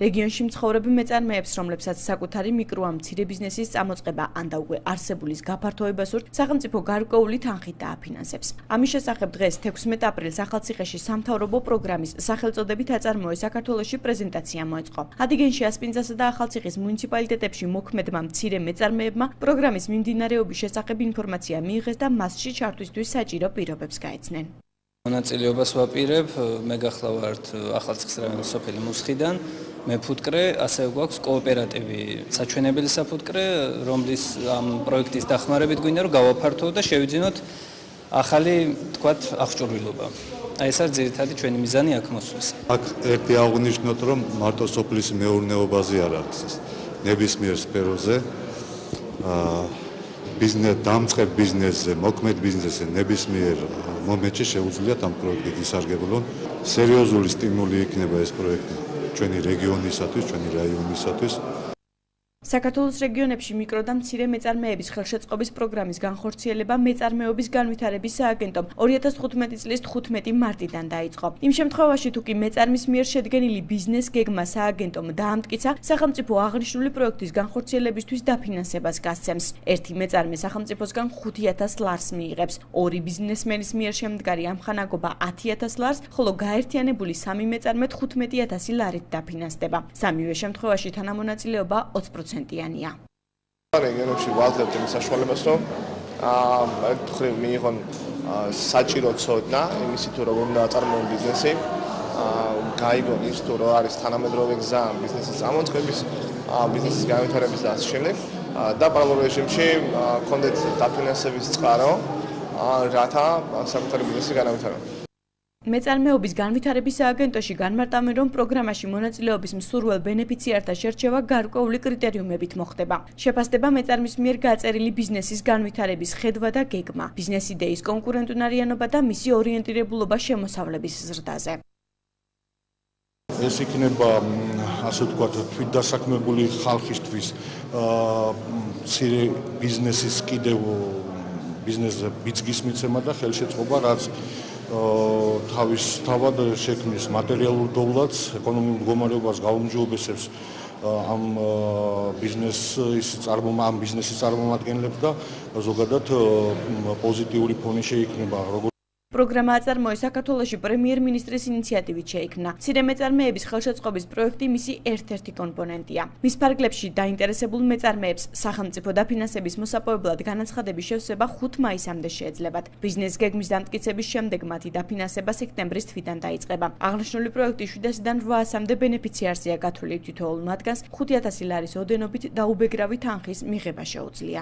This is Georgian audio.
რეგიონში მცხოვრებ მეწარმეებს, რომლებსაც საკუთარი მიკრო ან მცირე ბიზნესის წამოწყება ან და უკვე არსებულის გაფართოება სურთ, სახელმწიფო გარკვეული თანხით დააფინანსებს. ამის შესახებ დღეს 16 აპრილს ახალციხეში სამთავრობო პროგრამის სახელწოდებით აწარმოე საქართველოში პრეზენტაცია მოეწყო. ადიგენში, ასპინძასა და ახალციხის მუნიციპალიტეტებში მოქმედმა მცირე მეწარმეებმა პროგრამის მიმდინარეობის შესახებ ინფორმაცია მიიღეს და მასში ჩართვისთვის საჭირო პირობებს გაეცნენ. მონაწილეობას ვაპირებ, მე გახლავართ ახალციხის რაიონის სოფელი მუსხიდან, მე ფუტკრე, ასევე გვაქვს კოოპერატივი საჩვენებელი საფუტკრე, რომლის ამ პროექტის დახმარებით გვინდა რომ გავაფართოვოთ და შევიძინოთ ახალი, თქვათ, აღჭურვილობა. აი ეს არის ძირითადი ჩვენი მიზანი აქ მოსვლის. აქ ერთი აღნიშნოთ, რომ მარტო სოფლის მეურნეობაზე არ არის ეს. ნებისმიერ სფეროზე დამწყებ ბიზნესზე, მოქმედ ბიზნესზე ნებისმიერ მომენტში შეუძლიათ ამ პროექტით ისარგებლონ. სერიოზული სტიმული იქნება ეს პროექტი ჩვენი რეგიონისათვის, ჩვენი რაიონისათვის. საქართველოს რეგიონებში მიკრო და მცირე მეწარმეების ხელშეწყობის პროგრამის განხორციელება მეწარმეობის განვითარების სააგენტომ 2015 წლის 15 მარტიდან დაიწყო. იმ შემთხვევაში, თუ კი მეწარმის მიერ შედგენილი ბიზნეს გეგმა სააგენტომ დაამტკიცა, სახელმწიფო აღნიშნული პროექტის განხორციელებისთვის დაფინანსებას გასცემს. ერთი მეწარმე სახელმწიფოსგან 5000 ლარს მიიღებს, ორი ბიზნესმენის მიერ შემდგარი ამხანაგობა 10000 ლარს, ხოლო გაერთიანებული სამი მეწარმე 15000 ლარით დაფინანსდება. სამივე შემთხვევაში თანამონაწილეობა 20%. რეგიონებში ვალდებთ იმ საშუალებას, რომ ერთ მხრივ მიიღონ საჭირო ცოდნა იმისი თუ როგორ უნდა აწარმოონ ბიზნესი, გაიგონ ის თუ რა არის თანამედროვე გზა ბიზნესის წამოწყების, ბიზნესის განვითარების და ასე შემდეგ და პარალელურ რეჟიმში კონდეთ დაფინანსების წყარო, რათა საკუთარი ბიზნესი განავითარონ. მეწარმეობის განვითარების სააგენტოში განმარტავენ, რომ პროგრამაში მონაწილეობის მსურველ ბენეფიციართა შერჩევა გარკვეული კრიტერიუმებით მოხდება. შეფასდება მეწარმის მიერ გაწერილი ბიზნესის განვითარების ხედვა და გეგმა, ბიზნეს იდეის კონკურენტუნარიანობა და მისი ორიენტირებულობა შემოსავლების ზრდაზე. ეს იქნება, ასე ვთქვათ, თვითდასაქმებული ხალხისთვის მცირე ბიზნესის კიდევ ბიზნესზე ბიძგის მიცემა და ხელშეწყობა, რაც თავისთავად შექმნის მატერიალურ დოვლადს, ეკონომიკურ მდგომარეობას გაუმჯობესებს ამ ბიზნესის წარმომადგენლებს და ზოგადად პოზიტიური ფონი შეიქმნება. პროგრამა აწარმოე საქართველოში პრემიერ-მინისტრის ინიციატივით შეიქმნა. მცირე მეწარმეების ხელშეწყობის პროექტი მისი ერთ-ერთი კომპონენტია. მის ფარგლებში დაინტერესებულ მეწარმეებს სახელმწიფო დაფინანსების მოსაპოვებლად განაცხადების შევსება 5 მაისამდე შეეძლებათ. ბიზნეს გეგმის დამტკიცების შემდეგ მათი დაფინანსება სექტემბრის თვიდან დაიწყება. აღნიშნული პროექტი 700-დან 800-მდე ბენეფიციარზეა გათვლილი, თითოეულ მათგანს 5000 ლარის ოდენობით დაუბეგრავი თანხის მიღება შეუძლია.